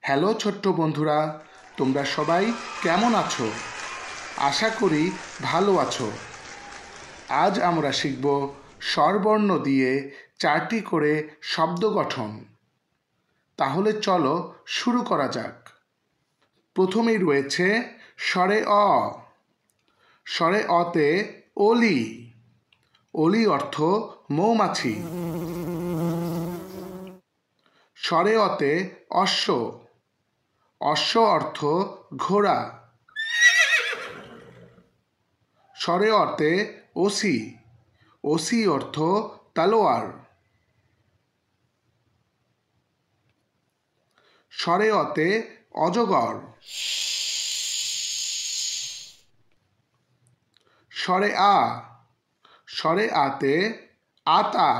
Hello ছোট্ট বন্ধুরা, তোমরা সবাই কেমন আছো? আশা করি ভালো আছো। আজ আমরা শিখব স্বরবর্ণ দিয়ে 4টি করে শব্দ গঠন। তাহলে চলো শুরু করা যাক। প্রথমেই রয়েছে স্বরে অ। স্বরে অতে অলি। অলি অর্থ মৌমাছি। স্বরে অতে অশ্ব। অশ্ব অর্থ ঘোড়া। স্বরে অতে ওসি। ওসি অর্থ তলোয়ার। স্বরে অতে অজগর। স্বরে আ। স্বরে আতে আতা।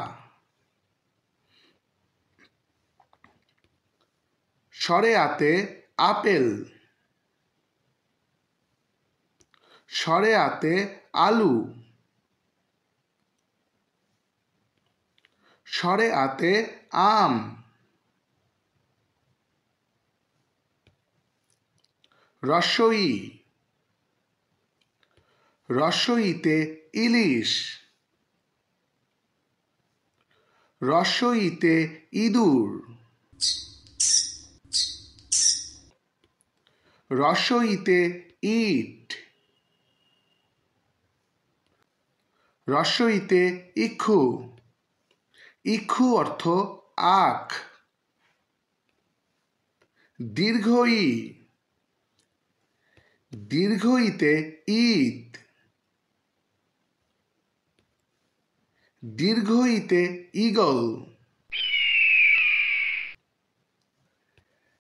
স্বরে আতে আপেল। স্বরে আতে আলু। স্বরে আতে আম। রস্বই। রস্বইতে ইলিশ। রস্বইতে ইঁদুর। রস্বইতে ইট। রস্বইতে ইক্ষু। ইক্ষু অর্থ আখ। দীর্ঘ ই। দীর্ঘ ইতে ঈদ। দীর্ঘ ইতে ঈগল।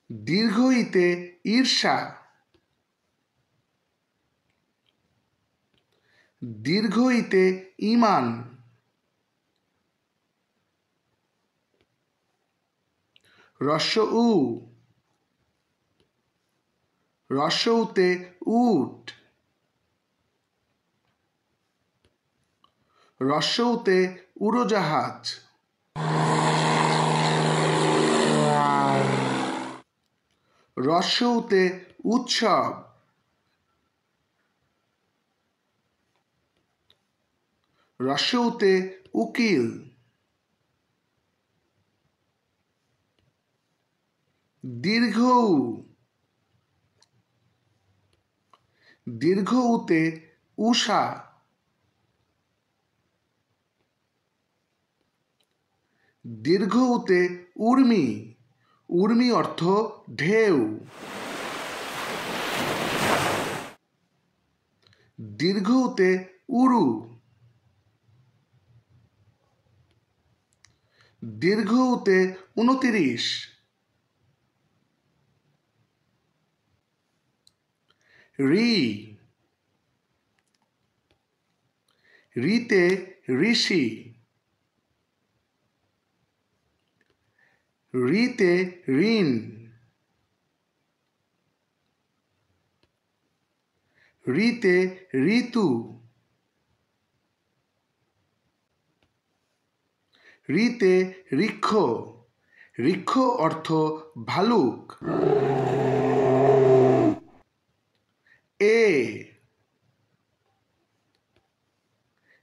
দীর্ঘ ইতে ঈর্ষা। দীর্ঘ ইতে ঈমান। রস্ব উ। রস্ব উতে উট। রস্ব উতে উড়োজাহাজ। রস্ব উতে উৎসব। রস্ব উতে উকিল। দীর্ঘ উ। দীর্ঘ উতে উষা। দীর্ঘ উতে উর্মি। উর্মি অর্থ ঢেউ। দীর্ঘ উতে উরু। দীর্ঘ উতে 29। রি। রিতে ঋষি। রিতে ঋণ। রিতে ঋতু। রিতে ঋক্ষ। ঋক্ষ অর্থ ভালুক। এ।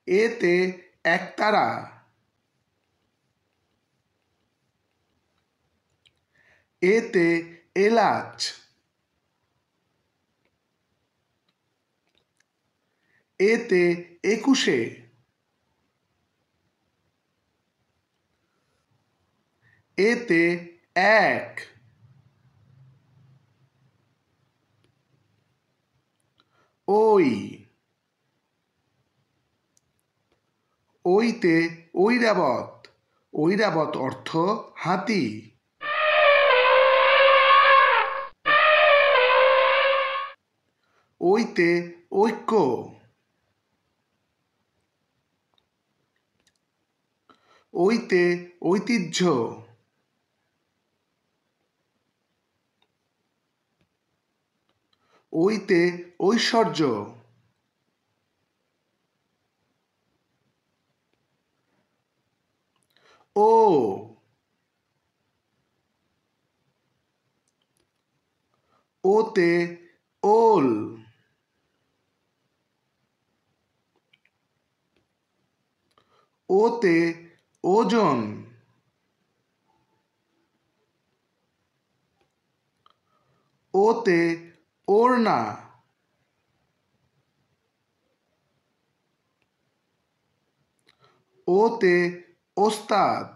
এতে একতারা। এতে এলাচ। এতে 21। এতে এক। ওই। ওইতে ঐরাবত। ঐরাবত অর্থ হাতি। ওইতে ঐক্য। ওইতে ঐতিহ্য। ওইতে ঐশ্বর্য। ও। ওতে ওল। ওতে ওজন। ওতে ওড়না। ওতে ওস্তাদ।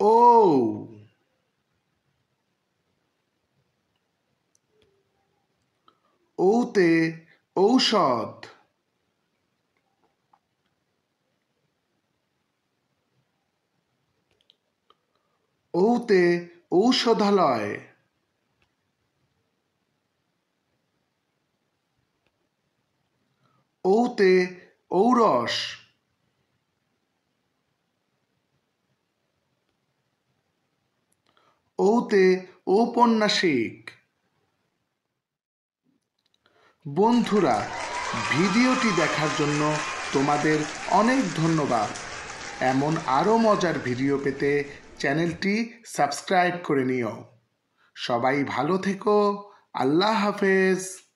ও। ওতে ঔষধ। ওতে ঔষধালয়। ওতে ঔরস। ওতে ঔপন্যাসিক। বন্ধুরা, ভিডিওটি দেখার জন্য তোমাদের অনেক ধন্যবাদ। এমন আরও মজার ভিডিও পেতে চ্যানেলটি সাবস্ক্রাইব করে নিও। সবাই ভালো থেকো। আল্লাহ হাফেজ।